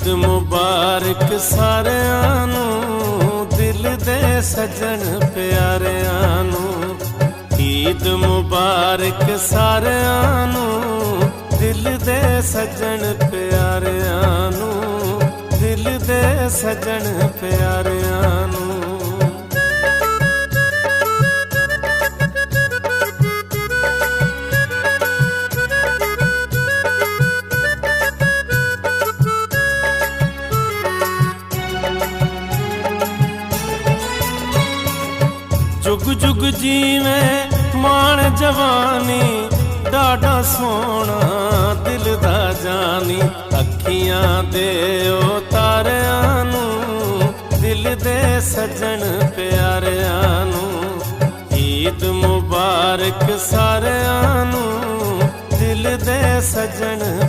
ਮੁਬਾਰਕ ਸਾਰਿਆਂ ਨੂੰ, ਦਿਲ ਦੇ ਸੱਜਣ ਪਿਆਰਿਆਂ ਨੂੰ। ਈਦ ਮੁਬਾਰਕ ਸਾਰਿਆਂ ਨੂੰ, ਦਿਲ ਦੇ ਸੱਜਣ ਪਿਆਰਿਆਂ ਨੂੰ, ਦਿਲ ਦੇ ਸੱਜਣ ਪਿਆਰਿਆਂ ਨੂੰ। जुग जुग जीवे मान जवानी, डाडा सोना दिल दा जानी। अखियां दे ओ तारियां नूं, दिल दे सजन प्यारियां नूं। ईद मुबारक सारियां नूं, दिल दे सजन